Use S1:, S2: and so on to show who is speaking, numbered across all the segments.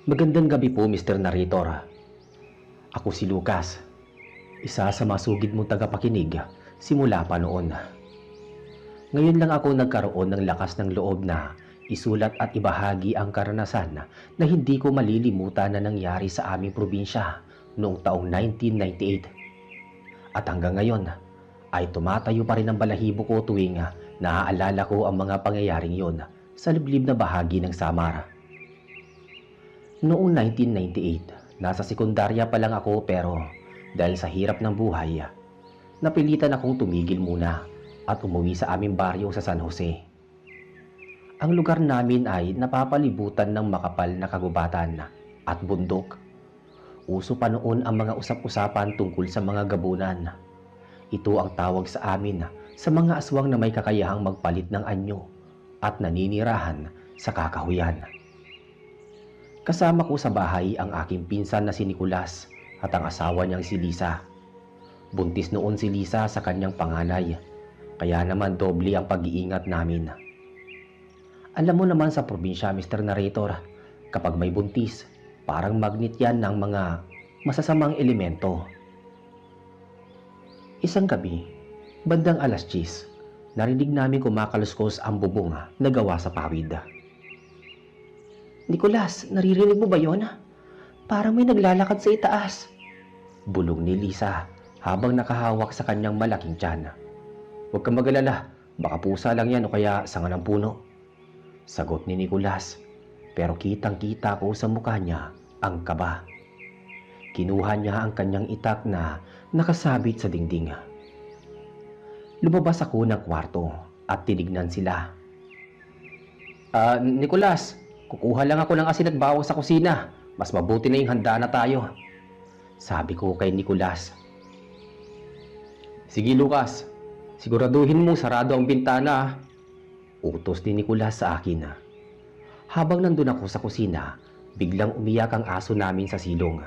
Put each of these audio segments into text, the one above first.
S1: Magandang gabi po, Mr. Narrator. Ako si Lucas, isa sa masugid mong tagapakinig simula pa noon. Ngayon lang ako nagkaroon ng lakas ng loob na isulat at ibahagi ang karanasan na hindi ko malilimutan na nangyari sa aming probinsya noong taong 1998. At hanggang ngayon ay tumatayo pa rin ang balahibo ko tuwing naaalala ko ang mga pangyayaring yon sa liblib na bahagi ng Samar. Noong 1998, nasa sekundarya pa lang ako pero dahil sa hirap ng buhay, napilitan akong tumigil muna at umuwi sa aming baryo sa San Jose. Ang lugar namin ay napapalibutan ng makapal na kagubatan at bundok. Uso pa noon ang mga usap-usapan tungkol sa mga gabunan. Ito ang tawag sa amin sa mga aswang na may kakayahang magpalit ng anyo at naninirahan sa kakahuyan. Kasama ko sa bahay ang aking pinsan na si Nicolas at ang asawa niyang si Lisa. Buntis noon si Lisa sa kanyang panganay, kaya naman doble ang pag-iingat namin. Alam mo naman sa probinsya, Mr. Narrator, kapag may buntis, parang magnet yan ng mga masasamang elemento. Isang gabi, bandang 10:00, narinig namin kumakaluskos ang bubong na gawa sa pawid. Nicolas, naririnig mo ba yon? Parang may naglalakad sa itaas. Bulong ni Lisa habang nakahawak sa kanyang malaking tiyan. Huwag kang mag-alala, baka pusa lang yan o kaya sanga ng puno. Sagot ni Nicolas, pero kitang-kita ko sa mukha niya ang kaba. Kinuha niya ang kanyang itak na nakasabit sa dingding. Lumabas ako ng kwarto at tinignan sila. Nicolas, kukuha lang ako ng asin at bawang sa kusina. Mas mabuti na yung handa na tayo. Sabi ko kay Nicolas. Sige Lucas, siguraduhin mo sarado ang bintana. Utos ni Nicolas sa akin. Habang nandun ako sa kusina, biglang umiyak ang aso namin sa silong.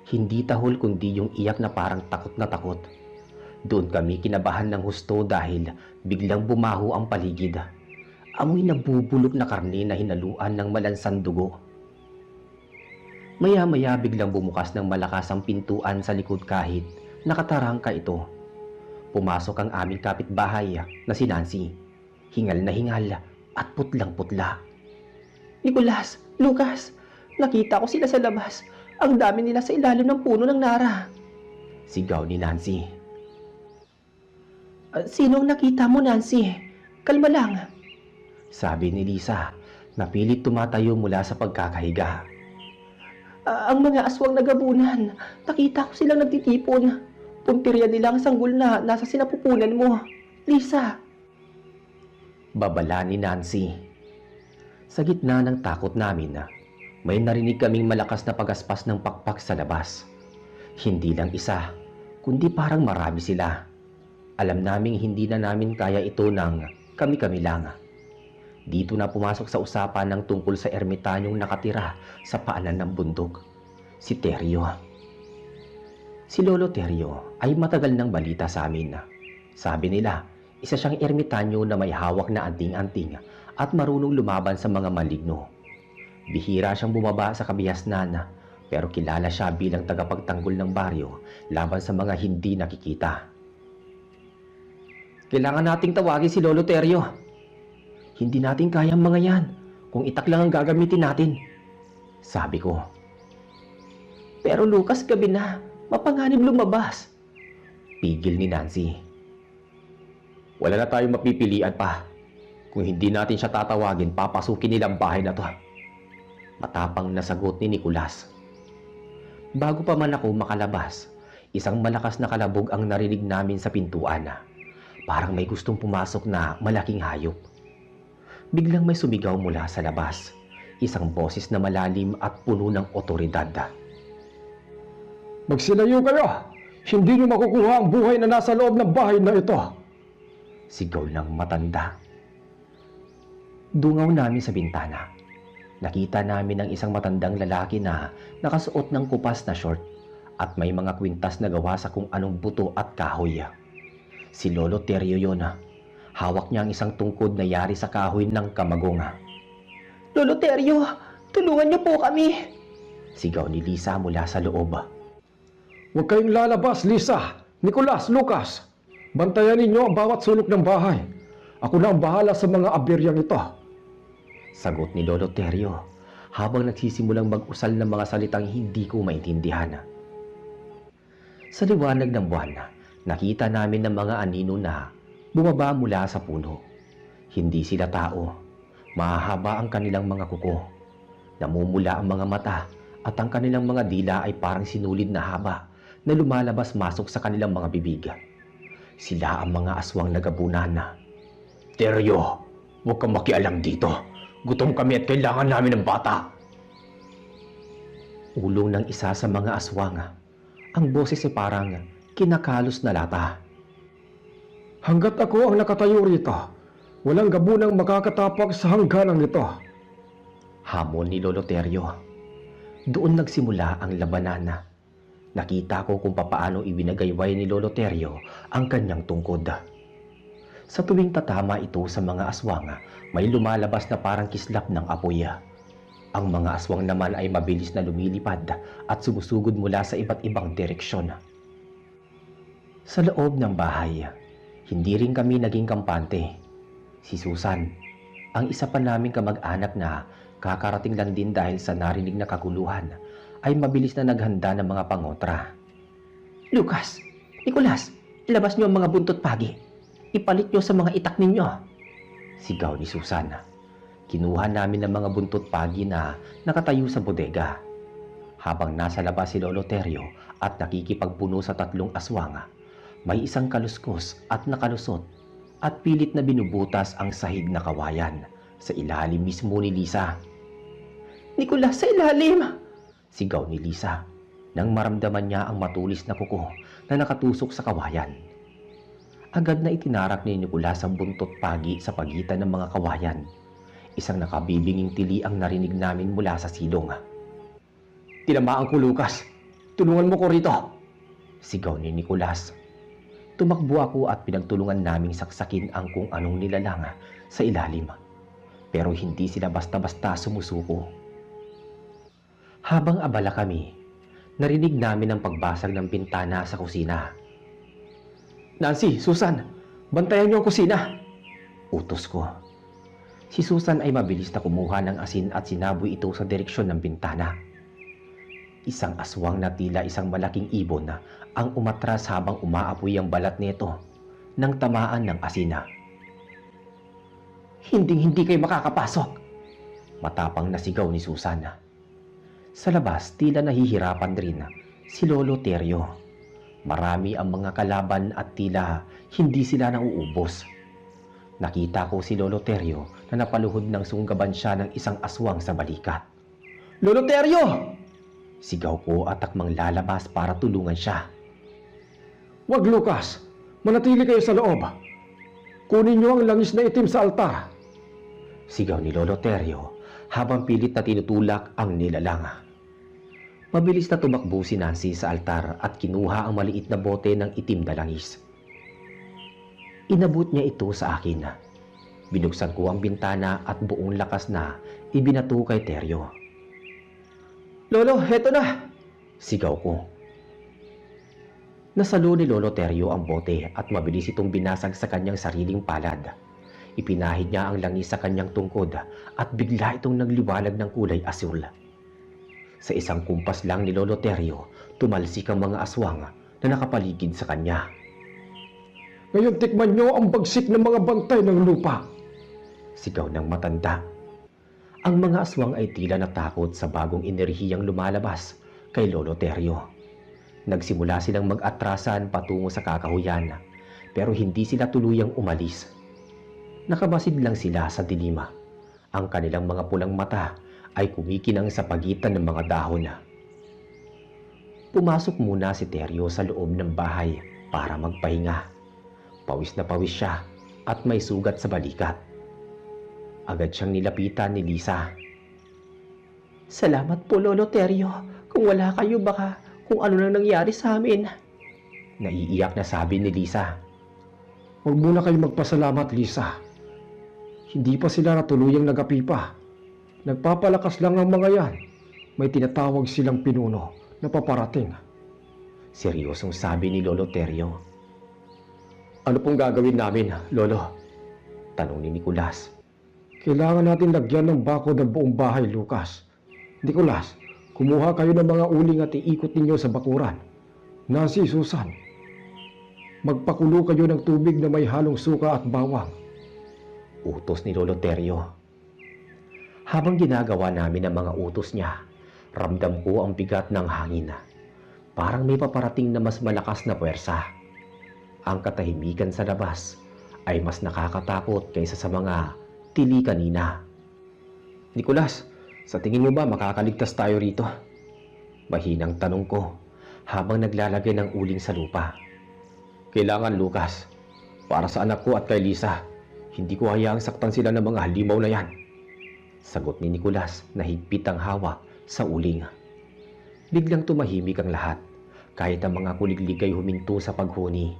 S1: Hindi tahol kundi yung iyak na parang takot na takot. Doon kami kinabahan ng husto dahil biglang bumaho ang paligid. Amoy nabubulok na karne na hinaluan ng malansang dugo. Maya-maya biglang bumukas ng malakas ang pintuan sa likod kahit nakatarangka ito. Pumasok ang aming kapitbahay na si Nancy. Hingal na hingal at putlang-putla. Nicolas, Lucas, nakita ko sila sa labas. Ang dami nila sa ilalim ng puno ng nara. Sigaw ni Nancy. Sinong nakita mo, Nancy? Kalma lang. Sabi ni Lisa, na pilit tumatayo mula sa pagkakahiga. Ang mga aswang nagabunan, nakita ko silang nagtitipon. Puntirya nila ang sanggol na nasa sinapupunan mo. Lisa. Babala ni Nancy. Sa gitna ng takot namin, may narinig kaming malakas na pagaspas ng pakpak sa labas. Hindi lang isa, kundi parang marami sila. Alam naming hindi na namin kaya ito ng kami-kami lang. Dito na pumasok sa usapan ng tungkol sa ermitanyong nakatira sa paanan ng bundok, si Teryo. Si Lolo Teryo ay matagal ng balita sa amin. Sabi nila, isa siyang ermitanyo na may hawak na anting-anting at marunong lumaban sa mga maligno. Bihira siyang bumaba sa kabihasnan, pero kilala siya bilang tagapagtanggol ng baryo laban sa mga hindi nakikita. Kailangan nating tawagin si Lolo Teryo. Hindi natin kaya mga yan kung itak lang ang gagamitin natin. Sabi ko. Pero Lucas, gabi na. Mapanganib lumabas. Pigil ni Nancy. Wala na tayong mapipilian pa. Kung hindi natin siya tatawagin, papasukin nila ang bahay na to. Matapang na sagot ni Nicolas. Bago pa man ako makalabas, isang malakas na kalabog ang narinig namin sa pintuan. Parang may gustong pumasok na malaking hayop. Biglang may sumigaw mula sa labas. Isang boses na malalim at puno ng otoridad.
S2: Magsilayo kayo! Hindi niyo makukuha ang buhay na nasa loob ng bahay na ito!
S1: Sigaw ng matanda. Dungaw namin sa bintana. Nakita namin ang isang matandang lalaki na nakasuot ng kupas na short at may mga kwintas na gawa sa kung anong buto at kahoy. Si Lolo Teryo yun. Hawak niya ang isang tungkod na yari sa kahoy ng kamagonga. Lolo Teryo, tulungan niyo po kami. Sigaw ni Lisa mula sa loob.
S2: Huwag kayong lalabas, Lisa, Nicolas, Lucas. Bantayan ninyo ang bawat sulok ng bahay. Ako na ang bahala sa mga aberyang ito.
S1: Sagot ni Lolo Terio habang nagsisimulang mag-usal ng mga salitang hindi ko maintindihan. Sa liwanag ng buwan, nakita namin ng mga anino na bumaba mula sa puno. Hindi sila tao. Mahahaba ang kanilang mga kuko. Namumula ang mga mata at ang kanilang mga dila ay parang sinulid na haba na lumalabas-masok sa kanilang mga bibig. Sila ang mga aswang nagabunan. Terio, huwag kang makialam dito. Gutom kami at kailangan namin ng bata. Ulong ng isa sa mga aswang. Ang boses ay parang kinakalos na lata.
S2: Hanggat ako ang nakatayo rito, walang gabunang makakatapak sa hangganan nito.
S1: Hamon ni Lolo Terio. Doon nagsimula ang labanan. Nakita ko kung papaano ibinagayway ni Lolo Terio ang kanyang tungkod. Sa tuwing tatama ito sa mga aswang, may lumalabas na parang kislap ng apoy. Ang mga aswang naman ay mabilis na lumilipad at sumusugod mula sa iba't ibang direksyon. Sa loob ng bahay, hindi rin kami naging kampante. Si Susan, ang isa pa naming kamag-anak na kakarating lang din dahil sa narinig na kaguluhan, ay mabilis na naghanda ng mga pangotra. Lucas, Nicolas, ilabas niyo ang mga buntot pagi. Ipalit niyo sa mga itak ninyo. Sigaw ni Susan. Kinuha namin ng mga buntot pagi na nakatayo sa bodega. Habang nasa labas si Lolo Terio at nakikipagpuno sa 3 aswang, may isang kaluskos at nakalusot at pilit na binubutas ang sahig na kawayan sa ilalim mismo ni Lisa. Nicolas, sa ilalim! Sigaw ni Lisa nang maramdaman niya ang matulis na kuko na nakatusok sa kawayan. Agad na itinarak ni Nicolas ang buntot pagi sa pagitan ng mga kawayan. Isang nakabibinging tili ang narinig namin mula sa silong. Tinamaan ko, Lucas. Tulungan mo ko rito. Sigaw ni Nicolas. Tumakbo ako at pinagtulungan naming saksakin ang kung anong nilalang sa ilalim. Pero hindi sila basta-basta sumusuko. Habang abala kami, narinig namin ang pagbasag ng bintana sa kusina. Nancy, Susan, bantayan niyo ang kusina. Utos ko. Si Susan ay mabilis na kumuha ng asin at sinaboy ito sa direksyon ng bintana. Isang aswang na tila isang malaking ibon ang umatras habang umaapoy ang balat nito nang tamaan ng asina. Hindi kayo makakapasok! Matapang na sigaw ni Susan. Sa labas, tila nahihirapan rin si Lolo Terio. Marami ang mga kalaban at tila hindi sila nauubos. Nakita ko si Lolo Terio na napaluhod ng sunggaban siya ng isang aswang sa balikat. Lolo Terio! Sigaw ko at takmang lalabas para tulungan siya.
S2: Wag, Lucas. Manatili kayo sa loob. Kunin niyo ang langis na itim sa altar.
S1: Sigaw ni Lolo Terio habang pilit na tinutulak ang nilalang. Mabilis na tumakbo si Nancy sa altar at kinuha ang maliit na bote ng itim na langis. Inabot niya ito sa akin. Binuksan ko ang bintana at buong lakas na ibinato kay Terio. Lolo, heto na! Sigaw ko. Nasalo ni Lolo Terio ang bote at mabilis itong binasag sa kanyang sariling palad. Ipinahid niya ang langis sa kanyang tungkod at bigla itong nagliwanag ng kulay asul. Sa isang kumpas lang ni Lolo Terio, tumalsik ang mga aswang na nakapaligid sa kanya.
S2: Ngayon tikman niyo ang bagsik ng mga bantay ng lupa.
S1: Sigaw ng matanda. Ang mga aswang ay tila natakot sa bagong enerhiyang lumalabas kay Lolo Terio. Nagsimula silang mag-atrasan patungo sa kakahuyan, pero hindi sila tuluyang umalis. Nakamasid lang sila sa dilima. Ang kanilang mga pulang mata ay kumikinang sa pagitan ng mga dahon. Pumasok muna si Terio sa loob ng bahay para magpahinga. Pawis na pawis siya at may sugat sa balikat. Agad siyang nilapitan ni Lisa. Salamat po, Lolo Terio. Kung wala kayo, baka kung ano nang nangyari sa amin. Naiiyak na sabi ni Lisa.
S2: Huwag muna kayo magpasalamat, Lisa. Hindi pa sila natuluyang nagapi pa. Nagpapalakas lang ang mga yan. may tinatawag silang pinuno na paparating.
S1: Seryosong sabi ni Lolo Terio. Ano pong gagawin namin, Lolo? Tanong ni Nicolas.
S2: Kailangan natin lagyan ng bakod ang buong bahay, Lucas. Nicolas, kumuha kayo ng mga uling at iikot ninyo sa bakuran. Nancy, Susan, magpakulo kayo ng tubig na may halong suka at bawang.
S1: Utos ni Lolo Terio. Habang ginagawa namin ang mga utos niya, ramdam ko ang bigat ng hangin. Parang may paparating na mas malakas na puwersa. Ang katahimikan sa labas ay mas nakakatakot kaysa sa mga tili kanina. Nicolas, sa tingin mo ba makakaligtas tayo rito? Mahinang tanong ko habang naglalagay ng uling sa lupa. Kailangan, Lucas. Para sa anak ko at kay Lisa, hindi ko hayaang saktan sila ng mga halimaw na yan. Sagot ni Nicolas na higpit ang hawak sa uling. Biglang tumahimik ang lahat, kahit ang mga kuliglig ay huminto sa paghuni.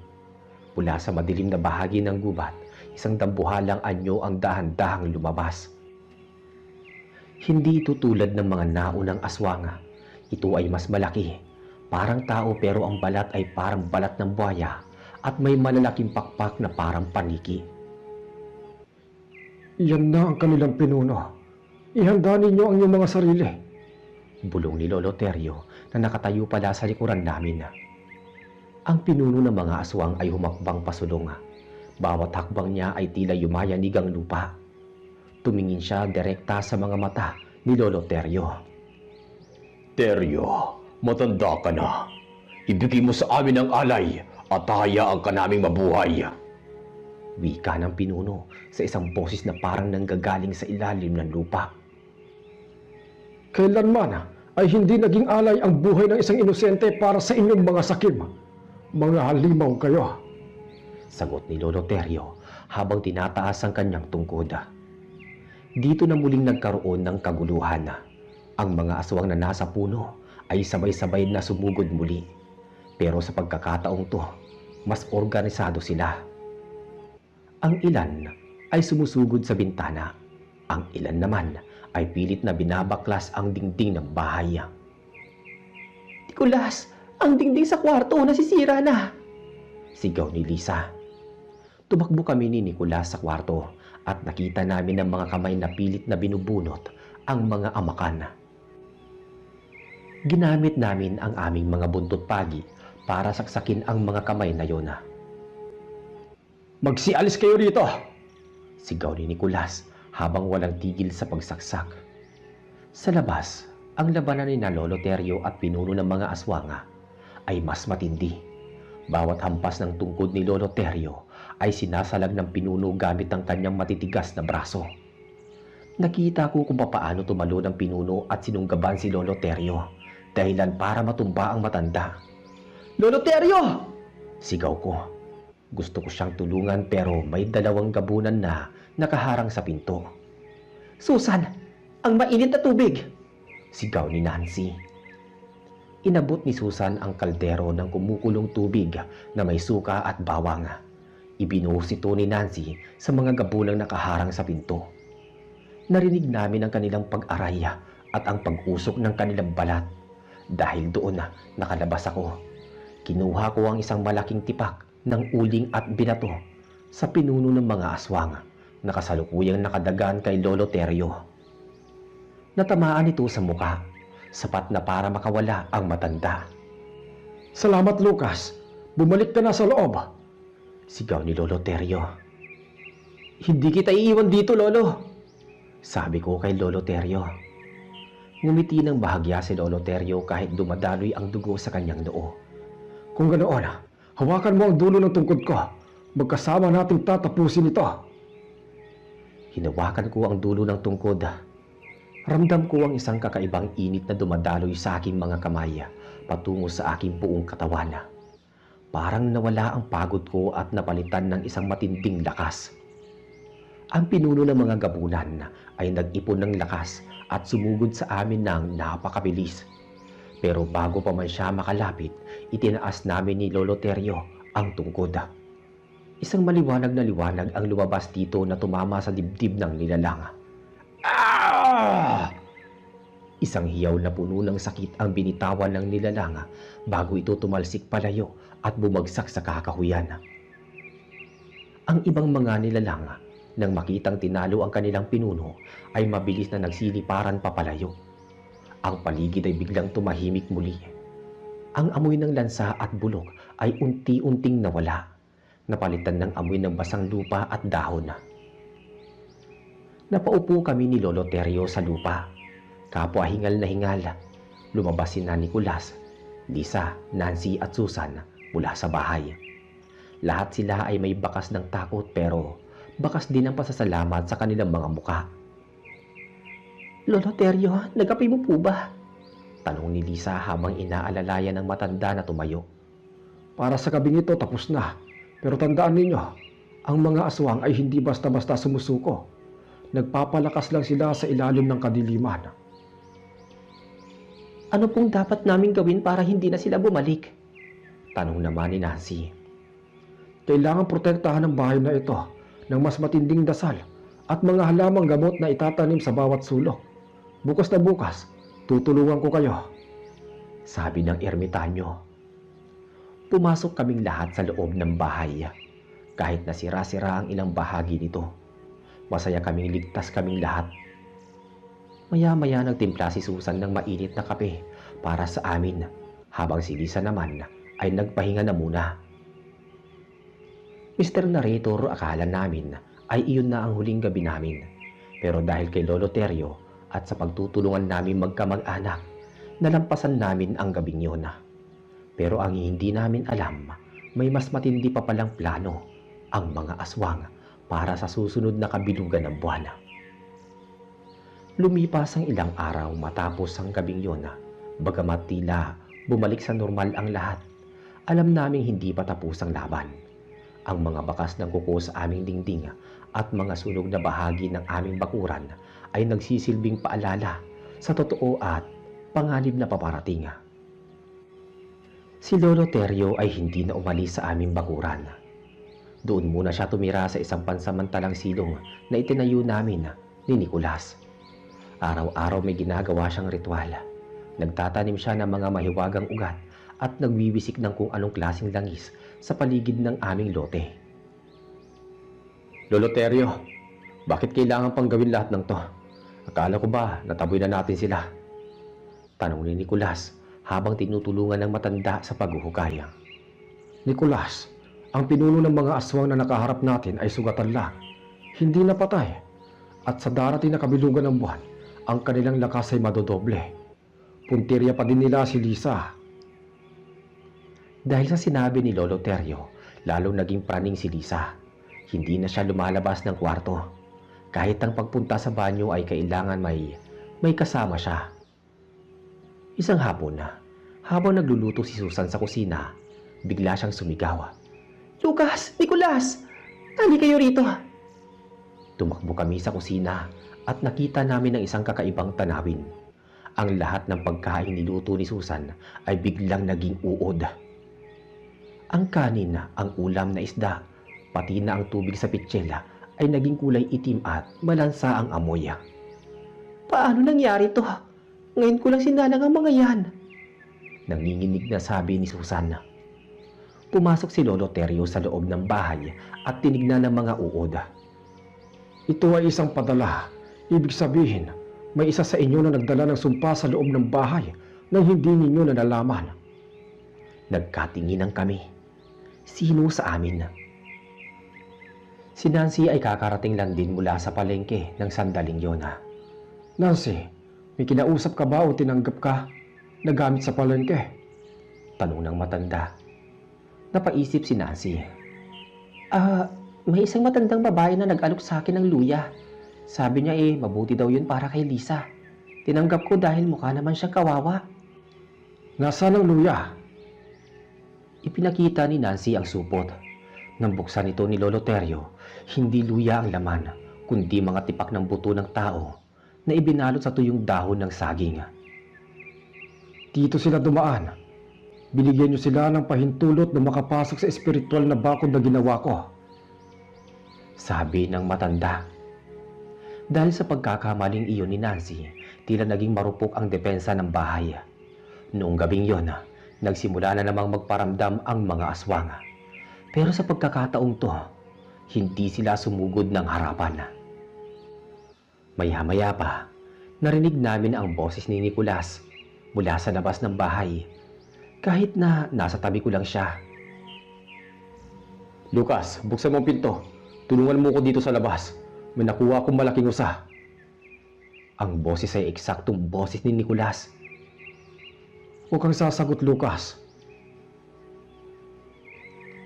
S1: Mula sa madilim na bahagi ng gubat, isang dambuhalang anyo ang dahan-dahang lumabas. Hindi ito tulad ng mga naunang aswanga. Ito ay mas malaki. Parang tao pero ang balat ay parang balat ng buhaya at may malalaking pakpak na parang paniki.
S2: Yan na ang kanilang pinuno. Ihanda ninyo ang inyong mga sarili.
S1: Bulong ni Lolo Terio na nakatayo pala sa likuran namin. Ang pinuno ng mga aswang ay humakbang pasulong. Bawat hakbang niya ay tila yumayanig ang lupa. Tumingin siya direkta sa mga mata ni Lolo Terio. Terio, matanda ka na. Ibigay mo sa amin ang alay at hayaan ka naming mabuhay. Wika ng pinuno sa isang boses na parang nanggagaling sa ilalim ng lupa.
S2: Kailanman ay hindi naging alay ang buhay ng isang inosente para sa inyong mga sakim. Mga halimaw kayo.
S1: Sagot ni Lolo Terio habang tinataas ang kanyang tungkod. Dito na muling nagkaroon ng kaguluhan. Ang mga aswang na nasa puno ay sabay-sabay na sumugod muli. Pero sa pagkakataong to, mas organisado sila. Ang ilan ay sumusugod sa bintana. Ang ilan naman ay pilit na binabaklas ang dingding ng bahay. Nicolas, ang dingding sa kwarto nasisira na! Sigaw ni Lisa. Tumakbo kami ni Nicolas sa kwarto at nakita namin ang mga kamay na pilit na binubunot ang mga amakan. Ginamit namin ang aming mga buntot pagi para saksakin ang mga kamay na yon.
S2: Magsialis kayo rito!
S1: Sigaw ni Nicolas habang walang tigil sa pagsaksak. Sa labas, ang labanan ni Lolo Terio at pinuno ng mga aswanga ay mas matindi. Bawat hampas ng tungkod ni Lolo Terio ay sinasalag ng pinuno gamit ang kanyang matitigas na braso. Nakita ko kung papaano tumalo ng pinuno at sinunggaban si Lolo Terio, dahilan para matumba ang matanda. Lolo Terio! Sigaw ko. Gusto ko siyang tulungan pero may dalawang gabunan na nakaharang sa pinto. Susan! Ang mainit na tubig! Sigaw ni Nancy. Inabot ni Susan ang kaldero ng kumukulong tubig na may suka at bawang. Ibinuhos ito ni Nancy sa mga gabunang nakaharang sa pinto. Narinig namin ang kanilang pag-aray at ang pag-usok ng kanilang balat. Dahil doon nakalabas ako. Kinuha ko ang isang malaking tipak ng uling at binato sa pinuno ng mga aswang na kasalukuyang nakadagan kay Lolo Terio. Natamaan ito sa muka, sapat na para makawala ang matanda.
S2: Salamat, Lucas. Bumalik ka na sa loob.
S1: Sigaw ni Lolo Terio. Hindi kita iiwan dito, Lolo. Sabi ko kay Lolo Terio. Ngumiti ng bahagya si Lolo Terio kahit dumadaloy ang dugo sa kanyang noo.
S2: Kung ganoon, hawakan mo ang dulo ng tungkod ko. Magkasama nating tatapusin ito.
S1: Hinawakan ko ang dulo ng tungkod. Ramdam ko ang isang kakaibang init na dumadaloy sa aking mga kamay patungo sa aking buong katawan. Parang nawala ang pagod ko at napalitan ng isang matinding lakas. Ang pinuno ng mga gabunan ay nag-ipon ng lakas at sumugod sa amin ng napakabilis. Pero bago pa man siya makalapit, itinaas namin ni Lolo Terio ang tungkod. Isang maliwanag na liwanag ang lumabas dito na tumama sa dibdib ng nilalang. Ah! Isang hiyaw na puno ng sakit ang binitawan ng nilalang bago ito tumalsik palayo at bumagsak sa kakahuyan. Ang ibang mga nilalang, nang makitang tinalo ang kanilang pinuno, ay mabilis na nagsiliparan papalayo. Ang paligid ay biglang tumahimik muli. Ang amoy ng lansa at bulok ay unti-unting nawala, napalitan ng amoy ng basang lupa at dahon. Napaupo kami ni Lolo Terio sa lupa. Kapwa hingal na hingal. Lumabas sina Nicolas, Lisa, Nancy at Susan mula sa bahay. Lahat sila ay may bakas ng takot pero bakas din ng pasasalamat sa kanilang mga muka. "Lolo Terio, nagapi mo po ba?" tanong ni Lisa habang inaalalayan ng matanda na tumayo.
S2: Para sa gabing ito tapos na. Pero tandaan ninyo, ang mga aswang ay hindi basta-basta sumusuko. Nagpapalakas lang sila sa ilalim ng kadiliman.
S1: "Ano pong dapat naming gawin para hindi na sila bumalik?" tanong naman ni Nancy.
S2: Kailangan protektahan ang bahay na ito ng mas matinding dasal at mga halamang gamot na itatanim sa bawat sulok. Bukas na bukas, tutulungan ko kayo,
S1: sabi ng ermitanyo. Pumasok kaming lahat sa loob ng bahay. Kahit na sira-sira ang ilang bahagi nito, masaya kaming ligtas kaming lahat. Maya-maya nagtimpla si Susan ng mainit na kape para sa amin, habang si Lisa naman ay nagpahinga na muna. Mr. Narrator, akala namin ay iyon na ang huling gabi namin. Pero dahil kay Lolo Terio at sa pagtutulungan namin magkamag-anak, nalampasan namin ang gabing yun. Pero ang hindi namin alam, may mas matindi pa palang plano ang mga aswang para sa susunod na kabilugan ng buwan. Lumipas ang ilang araw matapos ang gabing yun. Bagamat tila bumalik sa normal ang lahat, alam naming hindi pa tapos ang laban. Ang mga bakas ng kuko sa aming dingding at mga sunog na bahagi ng aming bakuran ay nagsisilbing paalala sa totoo at panganib na paparating. Si Lolo Terio ay hindi na umalis sa aming bakuran. Doon muna siya tumira sa isang pansamantalang silong na itinayo namin ni Nicolas. Araw-araw may ginagawa siyang ritual. Nagtatanim siya ng mga mahiwagang ugat at nagwiwisik ng kung anong klaseng langis sa paligid ng aming lote.
S2: Lolo Terio, bakit kailangan pang gawin lahat ng to? Akala ko ba nataboy na natin sila?
S1: Tanong ni Nicolas habang tinutulungan ng matanda sa paghuhukay.
S2: Nicolas, ang pinuno ng mga aswang na nakaharap natin ay sugatan lang, hindi napatay. At sa darating na kabilugan ng buwan, ang kanilang lakas ay madodoble. Puntirya pa din nila si Lisa.
S1: Dahil sa sinabi ni Lolo Terio, lalong naging praning si Lisa. Hindi na siya lumalabas ng kwarto. Kahit ang pagpunta sa banyo ay kailangan may kasama siya. Isang hapon na, habang nagluluto si Susan sa kusina, bigla siyang sumigaw. "Lucas! Nicolas! Hali kayo rito!" Tumakbo kami sa kusina at nakita namin ang isang kakaibang tanawin. Ang lahat ng pagkain niluto ni Susan ay biglang naging uod. Ang kanin, ang ulam na isda, pati na ang tubig sa pitsela ay naging kulay itim at malansa ang amoy. "Paano nangyari to? Ngayon ko lang sinalang ang mga yan," nanginginig na sabi ni Susan. Pumasok si Lolo Terio sa loob ng bahay at tinignan ng mga uod.
S2: Ito ay isang padala. Ibig sabihin, may isa sa inyo na nagdala ng sumpa sa loob ng bahay nang hindi ninyo nalalaman.
S1: Nagkatinginan kami. Sino sa amin? Si Nancy ay kakarating lang din mula sa palengke ng sandaling yon.
S2: Nancy, may kinausap ka ba o tinanggap ka na gamit sa palengke?
S1: Tanong ng matanda. Napaisip si Nancy. May isang matandang babae na nag-alok sa akin ng luya. Sabi niya mabuti daw yun para kay Lisa. Tinanggap ko dahil mukha naman siyang kawawa.
S2: Nasaan ang luya?
S1: Ipinakita ni Nancy ang supot. Nang buksan ito ni Lolo Terio, hindi luya ang laman, kundi mga tipak ng buto ng tao na ibinalot sa tuyong dahon ng saging.
S2: Dito sila dumaan. Binigyan niyo sila ng pahintulot na makapasok sa espiritual na bakod na ginawa ko,
S1: sabi ng matanda. Dahil sa pagkakamaling iyon ni Nancy, tila naging marupok ang depensa ng bahay. Noong gabing yon, nagsimula na namang magparamdam ang mga aswang. Pero sa pagkakataong to, hindi sila sumugod ng harapan. Maya-maya pa, narinig namin ang boses ni Nicolas mula sa labas ng bahay, kahit na nasa tabi ko lang siya. Lucas, buksan mo ang pinto. Tulungan mo ko dito sa labas. May nakuha akong malaking usa. Ang boses ay eksaktong boses ni Nicolas.
S2: Huwag kang sasagot, Lucas.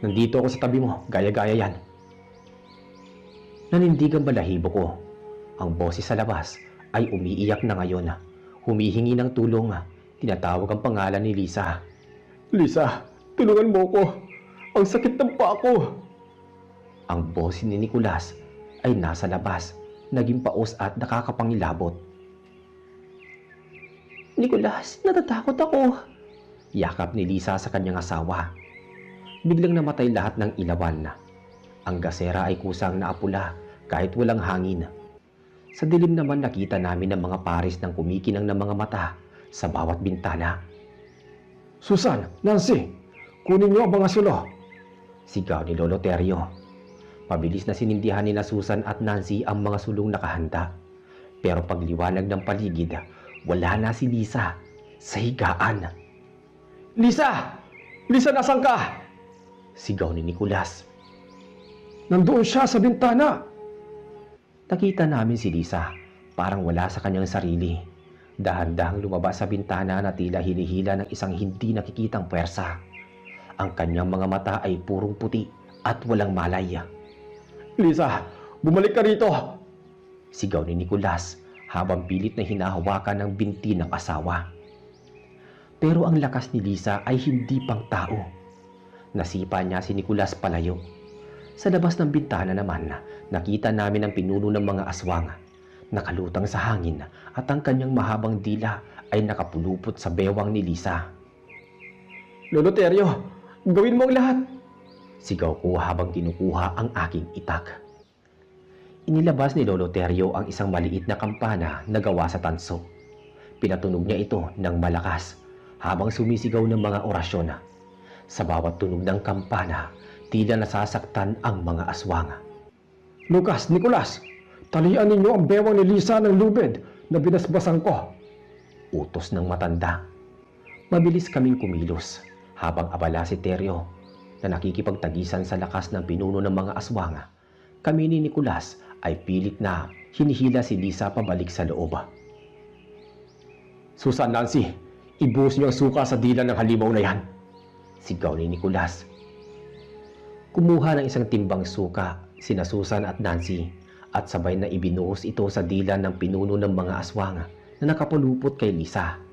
S1: Nandito ako sa tabi mo, gaya-gaya yan. Nanindigang balahibo ko. Ang boses sa labas ay umiiyak na ngayon. Humihingi ng tulong. Tinatawag ang pangalan ni Lisa.
S2: Lisa, tulungan mo ko. Ang sakit ng paa ko.
S1: Ang boses ni Nicolas ay nasa labas, naging paos at nakakapangilabot. Nicolas, natatakot ako. Yakap ni Lisa sa kanyang asawa. Biglang namatay lahat ng ilawan. Ang gasera ay kusang naapula kahit walang hangin. Sa dilim naman nakita namin ang mga pares ng kumikinang ng mga mata sa bawat bintana.
S2: Susan, Nancy, kunin niyo ang mga sulo.
S1: Sigaw ni Lolo Terio. Mabilis na sinindihan ni na Susan at Nancy ang mga sulong nakahanda. Pero pagliwanag ng paligid, wala na si Lisa sa higaan.
S2: Lisa! Lisa, nasan ka?
S1: Sigaw ni Nicolas.
S2: Nandoon siya sa bintana.
S1: Nakita namin si Lisa, parang wala sa kanyang sarili. Dahan-dahang lumabas sa bintana na tila hinihila ng isang hindi nakikitang puwersa. Ang kanyang mga mata ay purong puti at walang malay.
S2: Lisa, bumalik ka rito.
S1: Sigaw ni Nicolas habang pilit na hinahawakan ng binti ng asawa. Pero ang lakas ni Lisa ay hindi pang tao. Nasipa niya si Nicolas palayo. Sa labas ng bintana naman, nakita namin ang pinuno ng mga aswang. Nakalutang sa hangin at ang kanyang mahabang dila ay nakapulupot sa bewang ni Lisa.
S2: Lolo Terio, gawin mo ang lahat.
S1: Sigaw ko habang kinukuha ang aking itak. Inilabas ni Lolo Terio ang isang maliit na kampana na gawa sa tanso. Pinatunog niya ito ng malakas habang sumisigaw ng mga orasyon. Sa bawat tunog ng kampana, tila nasasaktan ang mga aswang.
S2: Lucas, Nicolas, talian ninyo ang bewang ni Lisa ng lubid na binasbasan ko.
S1: Utos ng matanda. Mabilis kaming kumilos habang abala si Terio na nakikipagtagisan sa lakas ng pinuno ng mga aswang. Kami ni Nicolas ay pilit na hinihila si Lisa pabalik sa loob.
S2: Susan, Nancy, ibuhos niyo ang suka sa dila ng halimaw na yan.
S1: Sigaw ni Nicolas. Kumuha ng isang timbang suka sina Susan at Nancy at sabay na ibinuhos ito sa dila ng pinuno ng mga aswang na nakapulupot kay Lisa.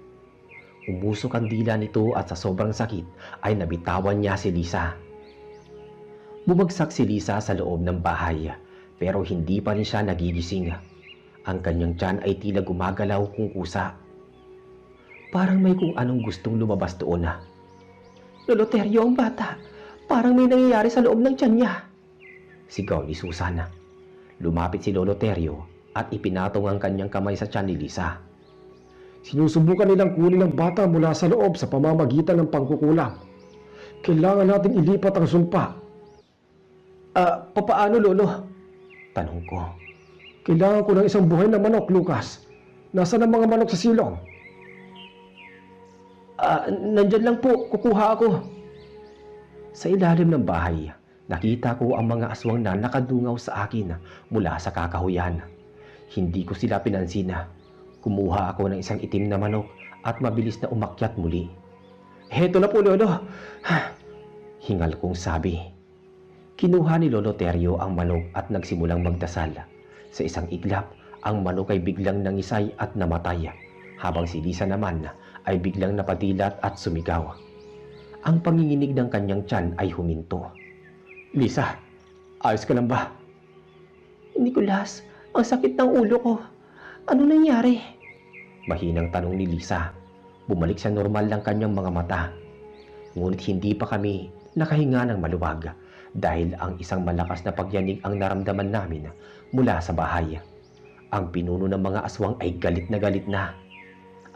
S1: Umusok ang dila nito at sa sobrang sakit ay nabitawan niya si Lisa. Bumagsak si Lisa sa loob ng bahay pero hindi pa rin siya nagigising. Ang kanyang tiyan ay tila gumagalaw kung kusa. Parang may kung anong gustong lumabas doon. Lolo Terio, ang bata. Parang may nangyayari sa loob ng tiyan niya. Sigaw ni Susana. Lumapit si Lolo Terio at ipinatong ang kanyang kamay sa tiyan ni Lisa.
S2: Sinusubukan nilang kunin ang bata mula sa loob sa pamamagitan ng pangkukulang. Kailangan nating ilipat ang sumpa.
S1: Papaano, Lolo? Tanong ko.
S2: Kailangan ko ng isang buhay na manok, Lucas. Nasaan ang mga manok sa silong?
S1: Nandyan lang po, kukuha ako. Sa ilalim ng bahay, nakita ko ang mga aswang na nakadungaw sa akin mula sa kakahuyan. Hindi ko sila pinansin. Kumuha ako ng isang itim na manok at mabilis na umakyat muli. Heto na po, Lolo. Hingal kong sabi. Kinuha ni Lolo Terio ang manok at nagsimulang magdasal. Sa isang iglap, ang manok ay biglang nangisay at namatay, habang si Lisa naman ay biglang napadilat at sumigaw. Ang panginginig ng kanyang tiyan ay huminto.
S2: Lisa, ayos ka lang ba?
S1: Nicolas, ang sakit ng ulo ko. Ano nangyari? Mahinang tanong ni Lisa. Bumalik sa normal lang kanyang mga mata. Ngunit hindi pa kami nakahinga ng maluwag dahil ang isang malakas na pagyanig ang naramdaman namin mula sa bahay. Ang pinuno ng mga aswang ay galit na galit na.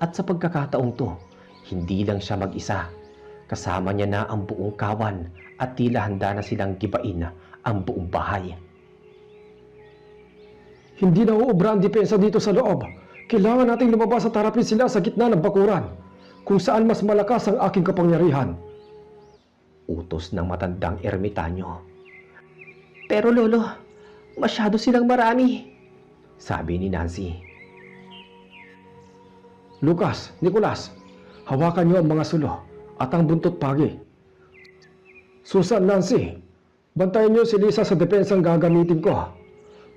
S1: At sa pagkakataong to, hindi lang siya mag-isa. Kasama niya na ang buong kawan at tila handa na silang gibain ang buong bahay.
S2: Hindi na uubra ang depensa dito sa loob. Kailangan nating lumabas at harapin sila sa gitna ng bakuran, kung saan mas malakas ang aking kapangyarihan.
S1: Utos ng matandang ermitanyo. Pero lolo, masyado silang marami, sabi ni Nancy.
S2: Lucas, Nicolas, hawakan niyo ang mga sulo at ang buntot pagi. Susan, Nancy, bantayan niyo si Lisa sa depensang gagamitin ko.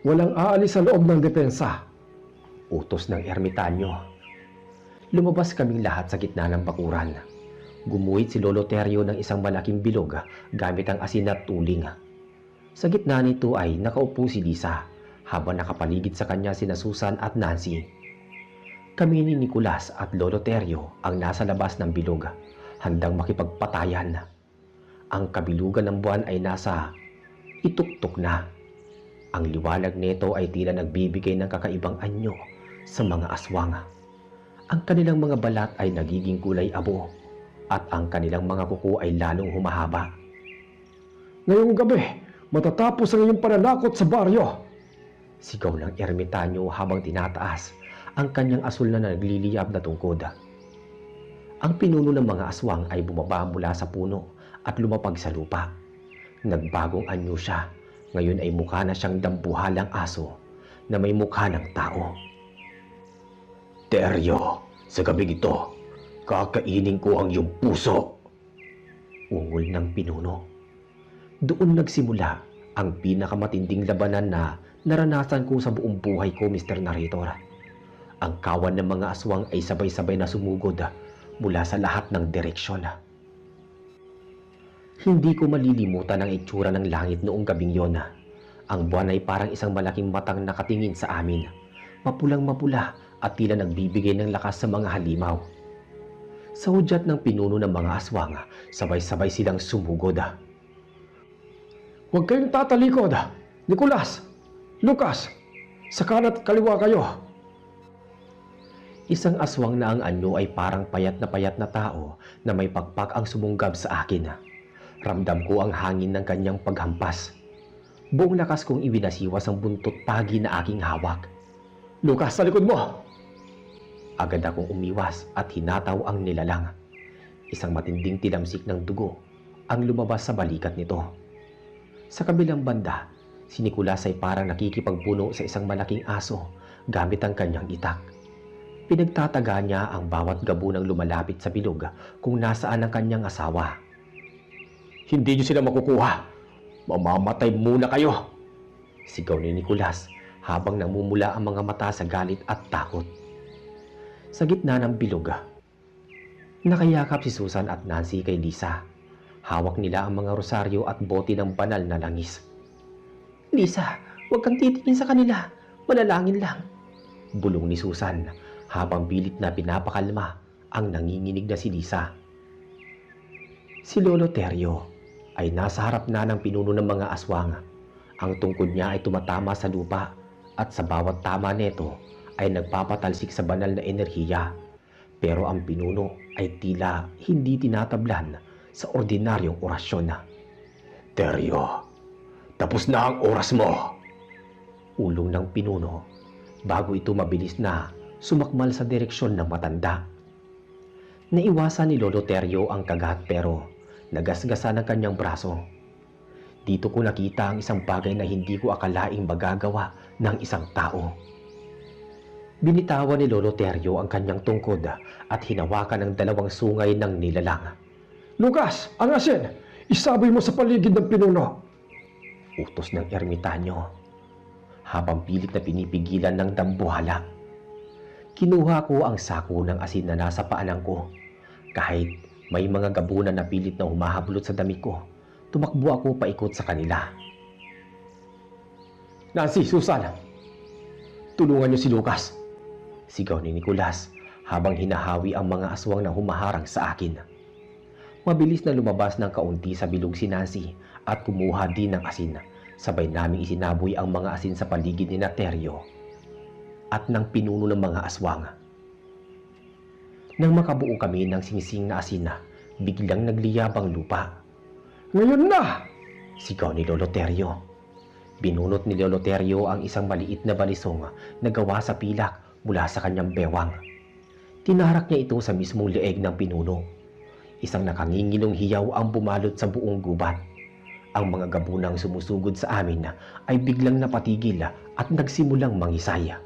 S2: Walang aalis sa loob ng depensa.
S1: Utos ng ermitanyo. Lumabas kaming lahat sa gitna ng bakuran. Gumuhit si Lolo Teryo ng isang malaking bilog gamit ang asin at tuling. Sa gitna nito ay nakaupo si Lisa habang nakapaligid sa kanya sina Susan at Nancy. Kami ni Nicolas at Lolo Teryo ang nasa labas ng bilog, handang makipagpatayan. Ang kabilugan ng buwan ay nasa ituktok na. Ang liwanag nito ay tila nagbibigay ng kakaibang anyo sa mga aswang. Ang kanilang mga balat ay nagiging kulay abo at ang kanilang mga kuko ay lalong humahaba.
S2: Ngayong gabi, matatapos ang iyong pananakot sa baryo.
S1: Sigaw ng ermitanyo habang tinataas ang kanyang asul na nagliliyab na tungkod. Ang pinuno ng mga aswang ay bumaba mula sa puno at lumapag sa lupa. Nagbagong anyo siya. Ngayon ay mukha na siyang dambuhalang aso na may mukha ng tao. Teryo, sa gabing ito, kakainin ko ang iyong puso, ungol ng pinuno. Doon nagsimula ang pinakamatinding labanan na naranasan ko sa buong buhay ko, Mr. Narrator. Ang kawan ng mga aswang ay sabay-sabay na sumugod mula sa lahat ng direksyon. Hindi ko malilimutan ang itsura ng langit noong gabing yon. Ang buwan ay parang isang malaking matang nakatingin sa amin. Mapulang-mapula at tila nagbibigay ng lakas sa mga halimaw. Sa hudyat ng pinuno ng mga aswang, sabay-sabay silang sumugod.
S2: Huwag kayong tatalikod. Nicolas, Lucas, sa kanan at kaliwa kayo.
S1: Isang aswang na ang anyo ay parang payat na tao na may pakpak ang sumunggab sa akin. Ramdam ko ang hangin ng kanyang paghampas. Buong lakas kong ibinasiwas ang buntot pagi na aking hawak.
S2: Lucas, sa likod mo!
S1: Agad akong umiwas at hinataw ang nilalang. Isang matinding tilamsik ng dugo ang lumabas sa balikat nito. Sa kabilang banda, si Nicolas ay parang nakikipagpuno sa isang malaking aso gamit ang kanyang itak. Pinagtataga niya ang bawat gabunang lumalapit sa bilog kung nasaan ang kanyang asawa.
S2: Hindi niyo sila makukuha. Mamamatay muna kayo.
S1: Sigaw ni Nicolas habang namumula ang mga mata sa galit at takot. Sa gitna ng bilog, nakayakap si Susan at Nancy kay Lisa. Hawak nila ang mga rosaryo at bote ng banal na langis. Lisa, huwag kang titingin sa kanila. Manalangin lang. Bulong ni Susan habang pilit na pinapakalma ang nanginginig na si Lisa. Si Lolo Teryo ay nasa harap na ng pinuno ng mga aswang. Ang tungkod niya ay tumatama sa lupa at sa bawat tama nito ay nagpapatalsik sa banal na enerhiya. Pero ang pinuno ay tila hindi tinatablan sa ordinaryong orasyon.
S2: Teryo, tapos na ang oras mo.
S1: Ulong ng pinuno bago ito mabilis na sumakmal sa direksyon ng matanda. Naiwasan ni Lolo Teryo ang kagat pero nagasgasan ang kanyang braso. Dito ko nakita ang isang bagay na hindi ko akalaing magagawa ng isang tao. Binitawan ni Lolo Teryo ang kanyang tungkod at hinawakan ang dalawang sungay ng nilalang.
S2: Lucas, ang asin! Isaboy mo sa paligid ng pinuno.
S1: Utos ng ermitanyo habang pilit na pinipigilan ng dambuhala. Kinuha ko ang sako ng asin na nasa paanan ko. Kahit may mga gabunan na pilit na humahablot sa damit ko, tumakbo ako paikot sa kanila.
S2: Nancy, Susan, tulungan niyo si Lucas.
S1: Sigaw ni Nicolas habang hinahawi ang mga aswang na humaharang sa akin. Mabilis na lumabas ng kaunti sa bilog si Nancy at kumuha din ng asin. Sabay naming isinaboy ang mga asin sa paligid ni Teryo. at ng pinuno ng mga aswang. Nang makabuo kami ng singsing na asin, biglang nagliyabang lupa.
S2: Ngayon na!
S1: Sigaw ni Lolo Terio. Binunot ni Lolo Terio ang isang maliit na balisong na gawa sa pilak mula sa kanyang bewang. Tinarak niya ito sa mismong leeg ng pinuno. Isang nakangingilong hiyaw ang bumalot sa buong gubat. Ang mga gabunang sumusugod sa amin ay biglang napatigil at nagsimulang mangisay.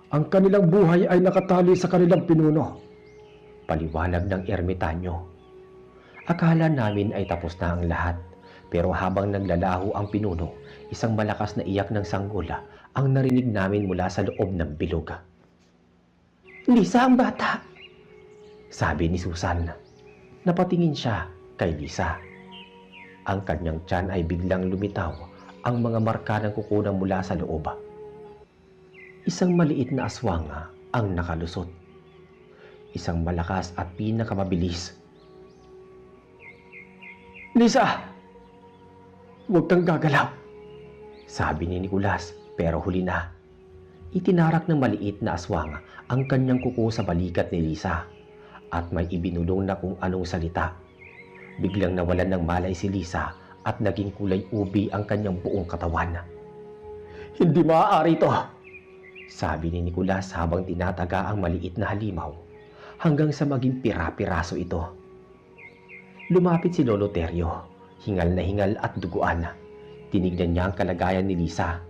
S2: Ang kanilang buhay ay nakatali sa kanilang pinuno.
S1: Paliwanag ng ermitanyo. Akala namin ay tapos na ang lahat, pero habang naglalaho ang pinuno, isang malakas na iyak ng sanggol ang narinig namin mula sa loob ng bilog. "Lisa ang bata!" sabi ni Susan. Napatingin siya kay Lisa. Ang kanyang tiyan ay biglang lumitaw, ang mga marka ng kukunan mula sa loob. Isang maliit na aswang ang nakalusot. Isang malakas at pinakamabilis.
S2: Lisa! Huwag kang gagalaw.
S1: Sabi ni Nicolas, pero huli na. Itinarak ng maliit na aswang ang kanyang kuko sa balikat ni Lisa at may ibinulong na kung anong salita. Biglang nawalan ng malay si Lisa at naging kulay ubi ang kanyang buong katawan.
S2: Hindi maaari ito.
S1: Sabi ni Nicolas habang tinataga ang maliit na halimaw hanggang sa maging pira-piraso ito. Lumapit si Lolo Terio, hingal na hingal at duguan. Tinignan niya ang kalagayan ni Lisa.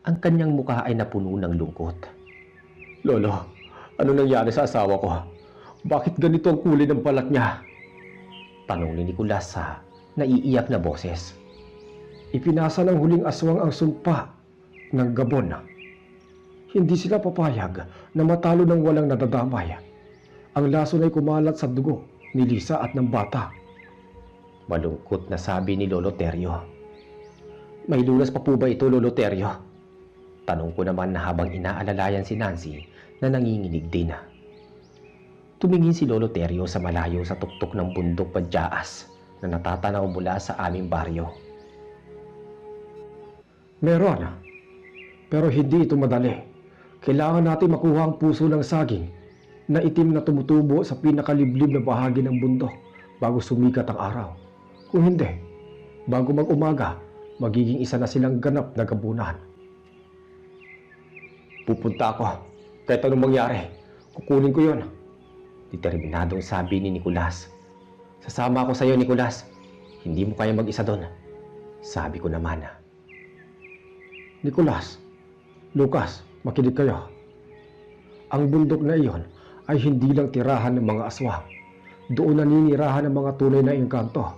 S1: Ang kanyang mukha ay napuno ng lungkot.
S2: Lolo, ano nangyari sa asawa ko? Bakit ganito ang kulay ng balat niya?
S1: Tanong ni Nicolas sa naiiyak na boses.
S2: Ipinasa ng huling aswang ang sumpa ng Gabon. Hindi sila papayag na matalo ng walang nadadamay. Ang lason ay kumalat sa dugo ni Lisa at ng bata.
S1: Malungkot na sabi ni Lolo Terio. May lunas pa po ba ito, Lolo Terio? Tanong ko naman na habang inaalalayan si Nancy na nanginginig din. Tumingin si Lolo Terio sa malayo sa tuktok ng bundok Padyaas na natatanaw mula sa aming baryo.
S2: Meron, pero hindi ito madali. Kailangan natin makuha ang puso ng saging na itim na tumutubo sa pinakaliblib na bahagi ng bundok bago sumikat ang araw. Kung hindi, bago mag-umaga, magiging isa na silang ganap na gabunan. Pupunta ako. Kahit anong mangyari, kukunin ko yon.
S1: Determinadong sabi ni Nicolas. Sasama ako sa iyo, Nicolas. Hindi mo kaya mag-isa doon. Sabi ko naman.
S2: Nicolas, Lucas, makinig kayo. Ang bundok na iyon ay hindi lang tirahan ng mga aswang. Doon naninirahan ng mga tunay na engkanto.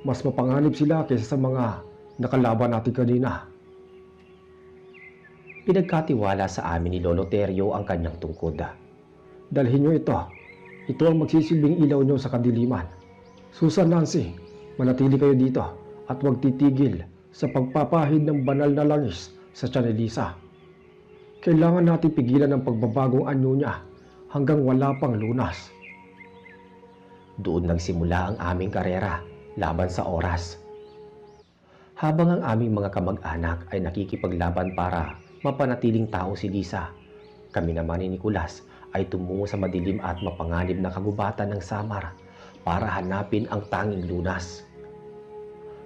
S2: Mas mapanganib sila kaysa sa mga nakalaban natin kanina.
S1: Pinagkatiwala sa amin ni Lolo Terio ang kanyang tungkod.
S2: Dalhin nyo ito. Ito ang magsisilbing ilaw nyo sa kadiliman. Susan, Nancy, manatili kayo dito at huwag titigil sa pagpapahid ng banal na langis sa tiyan ni Lisa. Kailangan natin pigilan ang pagbabagong anyo niya hanggang wala pang lunas.
S1: Doon nagsimula ang aming karera laban sa oras. Habang ang aming mga kamag-anak ay nakikipaglaban para mapanatiling tao si Lisa, kami naman ni Nicolas ay tumungo sa madilim at mapanganib na kagubatan ng Samar para hanapin ang tanging lunas.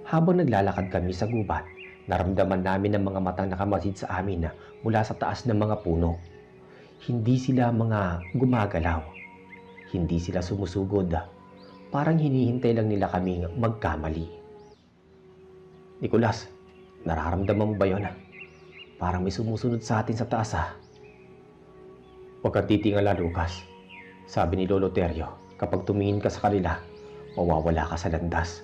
S1: Habang naglalakad kami sa gubat, naramdaman namin ang mga matang nakamasid sa amin mula sa taas ng mga puno. Hindi sila mga gumagalaw. Hindi sila sumusugod. Parang hinihintay lang nila kaming magkamali. Nicolas, nararamdaman mo ba yun? Parang may sumusunod sa atin sa taas. Huwag kang titingala, Lucas. Sabi ni Lolo Terio, kapag tumingin ka sa kanila, mawawala ka sa landas.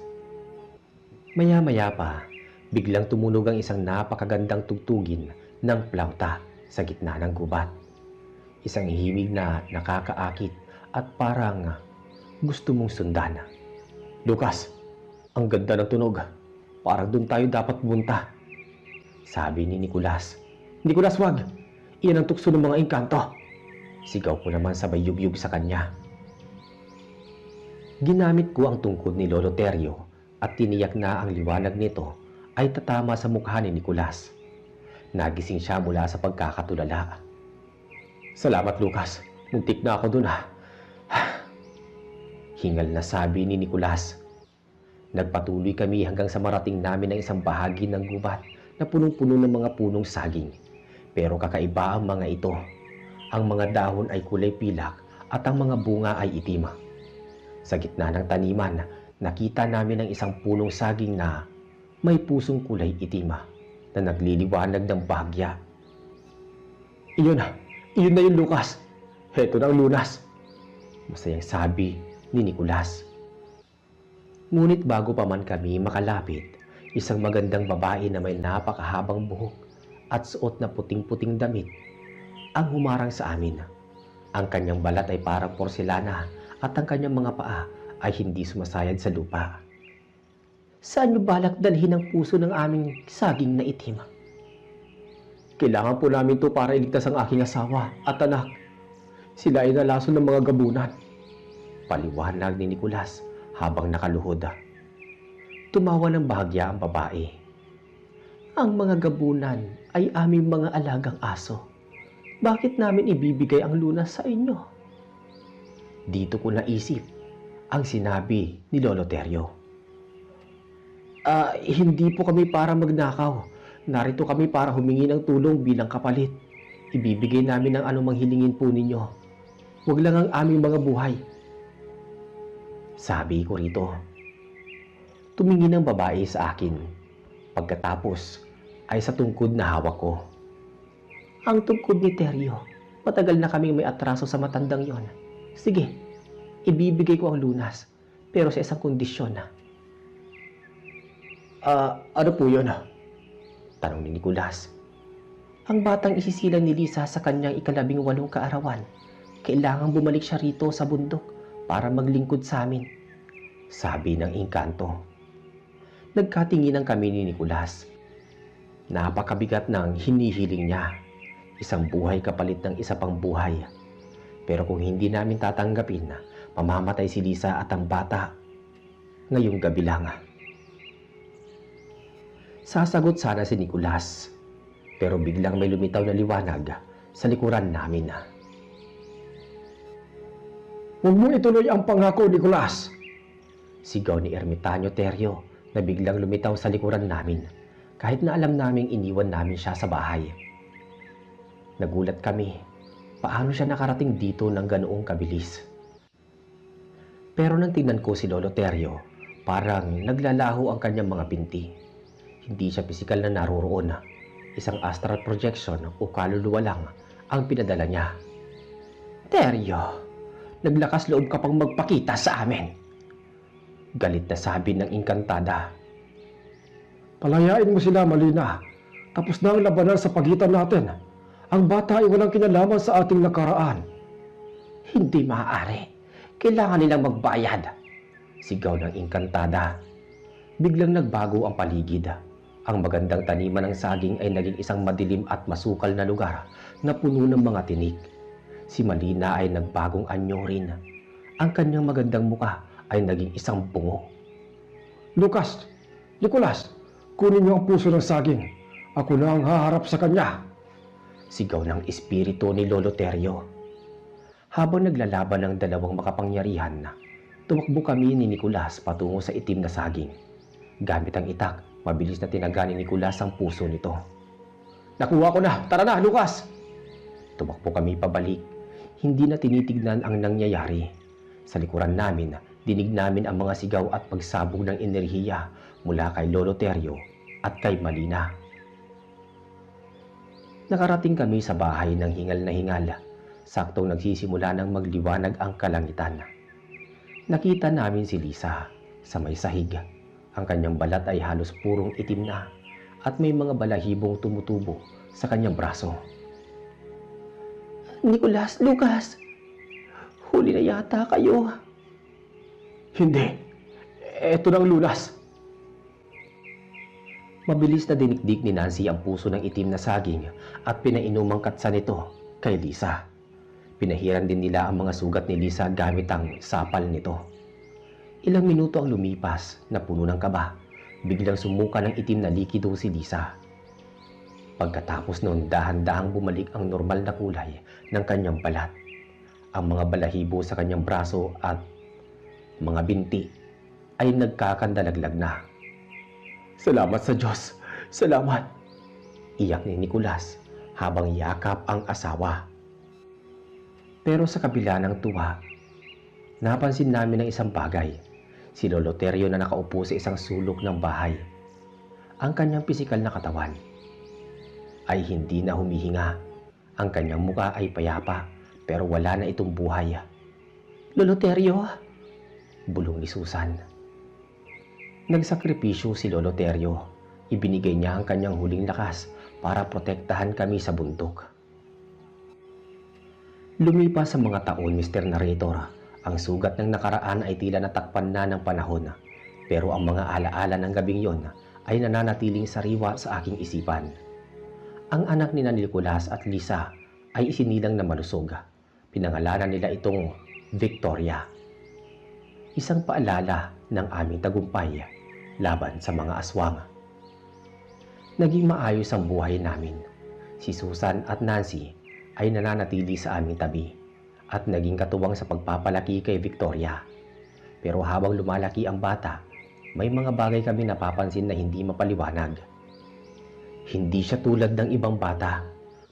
S1: Maya-maya pa, biglang tumunog ang isang napakagandang tugtugin ng plauta sa gitna ng gubat. Isang himig na nakakaakit at parang gusto mong sundan. Lucas, ang ganda ng tunog. Parang doon tayo dapat pumunta. Sabi ni Nicolas. Nicolas, wag! Iyan ang tukso ng mga engkanto. Sigaw ko naman sabay yugyug sa kanya. Ginamit ko ang tungkod ni Lolo Terio at tiniyak na ang liwanag nito ay tatama sa mukha ni Nicolas. Nagising siya mula sa pagkakatulala. Salamat, Lucas. Muntik na ako dun ha. Hingal na sabi ni Nicolas. Nagpatuloy kami hanggang sa marating namin ang isang bahagi ng gubat na punong-puno ng mga punong saging. Pero kakaiba ang mga ito. Ang mga dahon ay kulay pilak at ang mga bunga ay itim. Sa gitna ng taniman, nakita namin ang isang punong saging na may pusong kulay itim na nagliliwanag ng bahagya. Iyon na yun, Lucas. Heto na ang lunas. Masayang sabi ni Nicolas. Ngunit bago pa man kami makalapit, isang magandang babae na may napakahabang buhok at suot na puting-puting damit ang humarang sa amin. Ang kanyang balat ay parang porselana at ang kanyang mga paa ay hindi sumasayad sa lupa. Saan niyo balak dalhin ang puso ng aming saging na itim? Kailangan po namin ito para iligtas ang aking asawa at anak. Sila ay nalason ng mga gabunan. Paliwanag ni Nicolas habang nakaluhod. Tumawa ng bahagya ang babae. Ang mga gabunan ay aming mga alagang aso. Bakit namin ibibigay ang lunas sa inyo? Dito ko naisip ang sinabi ni Lolo Terio. Hindi po kami para magnakaw. Narito kami para humingi ng tulong bilang kapalit. Ibibigay namin ang anumang hilingin po ninyo. Huwag lang ang aming mga buhay. Sabi ko rito. Tumingin ang babae sa akin. Pagkatapos ay sa tungkod na hawak ko. Ang tungkod ni Terio. Matagal na kaming may atraso sa matandang yon. Sige, ibibigay ko ang lunas. Pero sa isang kondisyon na. Ano po yun? Tanong ni Nicolas. Ang batang isisilang ni Lisa sa kanyang 18 kaarawan. Kailangang bumalik siya rito sa bundok para maglingkod sa amin. Sabi ng engkanto. Nagkatinginan kami ni Nicolas. Napakabigat ng hinihiling niya. Isang buhay kapalit ng isa pang buhay. Pero kung hindi namin tatanggapin, mamamatay si Lisa at ang bata. Ngayong gabi lang. Sasagot sana si Nicolas. Pero biglang may lumitaw na liwanag sa likuran namin.
S2: Huwag mo ituloy ang pangako, Nicolas.
S1: Sigaw ni Ermitanyo Terio na biglang lumitaw sa likuran namin kahit na alam naming iniwan namin siya sa bahay. Nagulat kami. Paano siya nakarating dito ng ganoong kabilis? Pero nang tingnan ko si Lolo Terio, parang naglalaho ang kanyang mga binti. Hindi siya pisikal na naroroon. Isang astral projection o kaluluwa lang ang pinadala niya. Terio, naglakas loob ka pang magpakita sa amin. Galit na sabi ng engkantada.
S2: Palayain mo sila, Malina. Tapos na ang labanan sa pagitan natin. Ang bata ay walang kinalaman sa ating nakaraan.
S1: Hindi maaari. Kailangan nilang magbayad. Sigaw ng engkantada. Biglang nagbago ang paligid. Ang magandang taniman ng saging ay naging isang madilim at masukal na lugar na puno ng mga tinik. Si Malina ay nagbagong anyo rin. Ang kanyang magandang muka ay naging isang bungo.
S2: Lucas, Nicolas, kunin niyo ang puso ng saging. Ako na ang haharap sa kanya.
S1: Sigaw ng espiritu ni Lolo Terio. Habang naglalaban ng dalawang makapangyarihan, tumakbo kami ni Nicolas patungo sa itim na saging. Gamit ang itak, mabilis na tinaga ni Nicolas ang puso nito. Nakuha ko na! Tara na, Lucas! Tumakbo kami pabalik. Hindi na tinitignan ang nangyayari. Sa likuran namin, dinig namin ang mga sigaw at pagsabog ng enerhiya mula kay Lolo Terio at kay Malina. Nakarating kami sa bahay ng hingal na hingal. Saktong nagsisimula ng magliwanag ang kalangitan. Nakita namin si Lisa sa may sahig. Ang kanyang balat ay halos purong itim na at may mga balahibong tumutubo sa kanyang braso. Nicolas, Lucas, huli na yata kayo.
S2: Hindi. Eto ng lunas.
S1: Mabilis na dinikdik ni Nancy ang puso ng itim na saging at pinainomang katsa nito kay Lisa. Pinahiran din nila ang mga sugat ni Lisa gamit ang sapal nito. Ilang minuto ang lumipas na puno ng kaba. Biglang sumuka ng itim na likido si Lisa. Pagkatapos noon, dahan-dahang bumalik ang normal na kulay ng kanyang balat. Ang mga balahibo sa kanyang braso at mga binti ay nagkakandalaglag na. Salamat sa Diyos! Salamat! Iyak ni Nicolas habang yakap ang asawa. Pero sa kabila ng tuwa, napansin namin ang isang bagay. Si Lolo Terio na nakaupo sa isang sulok ng bahay. Ang kanyang pisikal na katawan ay hindi na humihinga. Ang kanyang muka ay payapa pero wala na itong buhay. Lolo Terio! Bulong ni Susan. Nagsakripisyo si Lolo Terio. Ibinigay niya ang kanyang huling lakas para protektahan kami sa bundok. Lumipas sa mga taon, Mr. Narrator, ang sugat ng nakaraan ay tila natakpan na ng panahon. Pero ang mga alaala ng gabing yon ay nananatiling sariwa sa aking isipan. Ang anak ni Nicolas at Lisa ay isinilang na malusog. Pinangalanan nila itong Victoria. Isang paalala ng aming tagumpay laban sa mga aswang. Naging maayos ang buhay namin. Si Susan at Nancy ay nananatili sa aming tabi at naging katuwang sa pagpapalaki kay Victoria. Pero habang lumalaki ang bata, may mga bagay kami napapansin na hindi mapaliwanag. Hindi siya tulad ng ibang bata.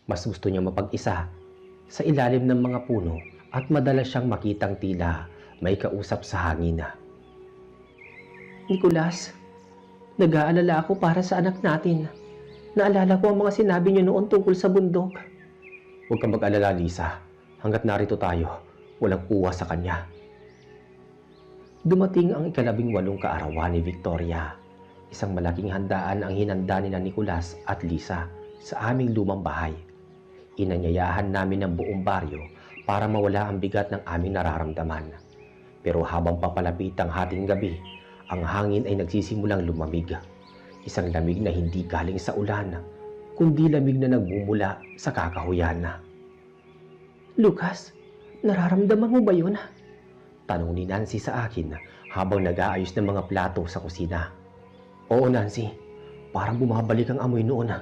S1: Mas gusto niya mapag-isa sa ilalim ng mga puno at madalas siyang makitang tila may kausap sa hangin. Nicolas, nag-aalala ako para sa anak natin. Naalala ko ang mga sinabi niyo noon tungkol sa bundok. Huwag kang mag-alala, Lisa. Hanggat narito tayo, walang uwa sa kanya. Dumating ang ika-18 kaarawan ni Victoria. Isang malaking handaan ang hinanda ni Nicolas at Lisa sa aming lumang bahay. Inanyayahan namin ang buong baryo para mawala ang bigat ng aming nararamdaman. Pero habang papalapit ang hating gabi, ang hangin ay nagsisimulang lumamig. Isang lamig na hindi galing sa ulan, kundi lamig na nagmumula sa kakahuyan. Lucas, nararamdaman mo ba yun? Tanong ni Nancy sa akin habang nag-aayos ng mga plato sa kusina. Oo, Nancy, parang bumabalik ang amoy noon.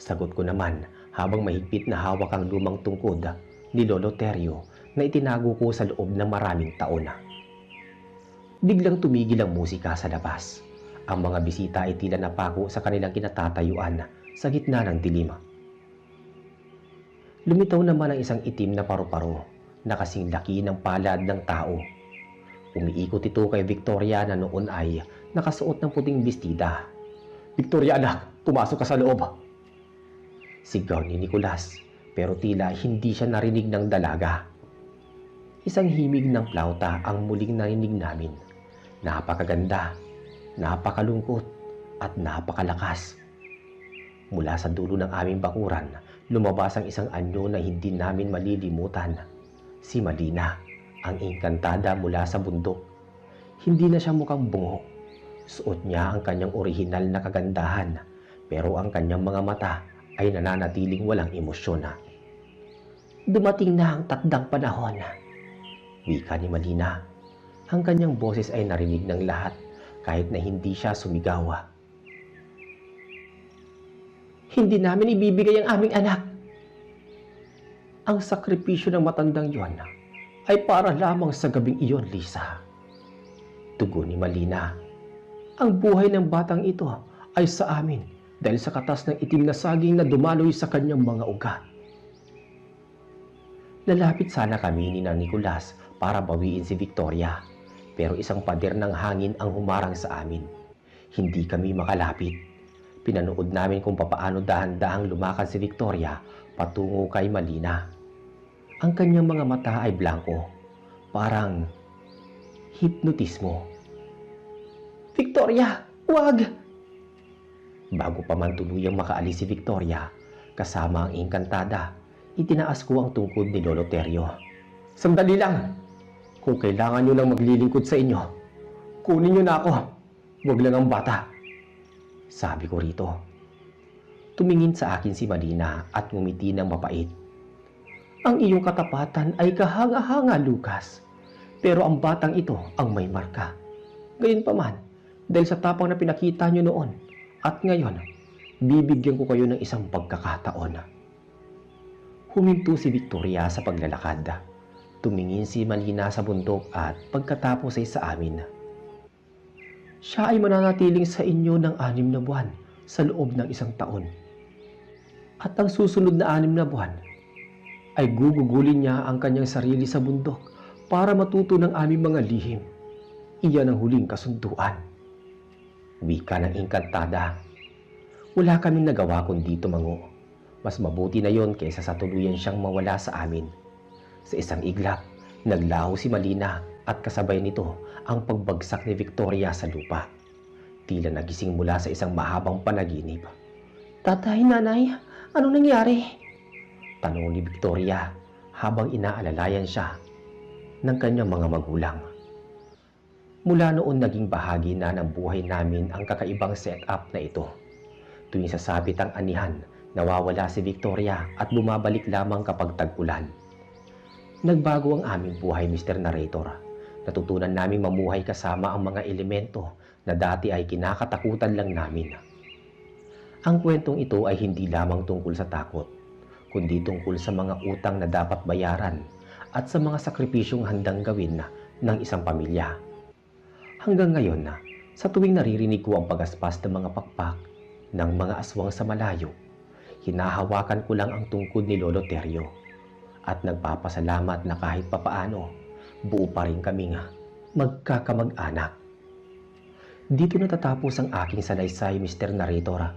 S1: Sagot ko naman habang mahigpit na hawak ang lumang tungkod ni Lolo Terio na itinago ko sa loob ng maraming taon. Biglang tumigil ang musika sa labas. Ang mga bisita ay tila napako sa kanilang kinatatayuan sa gitna ng dilim. Lumitaw naman ang isang itim na paru-paro na kasing laki ng palad ng tao. Umiikot ito kay Victoria na noon ay nakasuot ng puting bestida. Victoria anak, pumasok ka sa loob! Sigaw ni Nicolas pero tila hindi siya narinig ng dalaga. Isang himig ng plauta ang muling narinig namin. Napakaganda, napakalungkot at napakalakas. Mula sa dulo ng aming bakuran, lumabas ang isang anyo na hindi namin malilimutan. Si Malina, ang engkantada mula sa bundok. Hindi na siya mukhang bungo. Suot niya ang kanyang orihinal na kagandahan, pero ang kanyang mga mata ay nananatiling walang emosyon. Dumating na ang takdang panahon, wika ni Malina. Ang kanyang boses ay narinig ng lahat kahit na hindi siya sumigaw. Hindi namin ibibigay ang aming anak. Ang sakripisyo ng matandang yon ay para lamang sa gabing iyon, Lisa. Tugon ni Malina. Ang buhay ng batang ito ay sa amin dahil sa katas ng itim na saging na dumaloy sa kanyang mga ugat. Lalapit sana kami ni Nicolas para bawiin si Victoria, pero isang pader ng hangin ang humarang sa amin. Hindi kami makalapit. Pinanood namin kung papaano dahan-dahang lumakad si Victoria patungo kay Malina. Ang kanyang mga mata ay blanco, parang hipnotismo. Victoria, wag! Bago pa man tuluyang makaalis si Victoria, kasama ang engkantada, itinaas ko ang tungkod ni Lolo Terio. Sandali lang! Kung kailangan nyo lang maglilingkod sa inyo, kunin nyo na ako. Huwag lang ang bata. Sabi ko rito. Tumingin sa akin si Malina at ngumiti ng mapait. Ang iyong katapatan ay kahanga-hanga, Lucas. Pero ang batang ito ang may marka. Gayunpaman, dahil sa tapang na pinakita nyo noon at ngayon, bibigyan ko kayo ng isang pagkakataon. Huminto si Victoria sa paglalakad. Tumingin si Malina sa bundok at pagkatapos ay sa amin. Siya ay mananatiling sa inyo ng 6 na buwan sa loob ng 1 taon. At ang susunod na 6 na buwan ay gugugulin niya ang kanyang sarili sa bundok para matuto ng aming mga lihim. Iyan ang huling kasunduan. Wika ng engkantada. Wala kaming nagawa kundi tumango. Mas mabuti na yon kaysa sa tuluyan siyang mawala sa amin. Sa isang iglap, naglaho si Malina at kasabay nito ang pagbagsak ni Victoria sa lupa. Tila nagising mula sa isang mahabang panaginip. Tatay, nanay, anong nangyari? Tanong ni Victoria habang inaalalayan siya ng kanyang mga magulang. Mula noon naging bahagi na ng buhay namin ang kakaibang setup na ito. Tuwing sasabit ang anihan, nawawala si Victoria at bumabalik lamang kapag tag-ulan. Nagbago ang aming buhay, Mr. Narrator. Natutunan naming mamuhay kasama ang mga elemento na dati ay kinakatakutan lang namin. Ang kwentong ito ay hindi lamang tungkol sa takot, kundi tungkol sa mga utang na dapat bayaran at sa mga sakripisyong handang gawin ng isang pamilya. Hanggang ngayon sa tuwing naririnig ko ang pagaspas ng mga pakpak ng mga aswang sa malayo, hinahawakan ko lang ang tungkod ni Lolo Teryo at nagpapasalamat na kahit papaano, buo pa rin kaming magkakamag-anak. Dito natatapos ang aking salaysay, Mr. Narrator.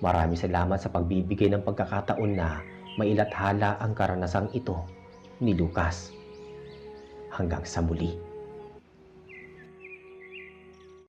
S1: Maraming salamat sa pagbibigay ng pagkakataon na mailathala ang karanasang ito ni Lucas. Hanggang sa muli.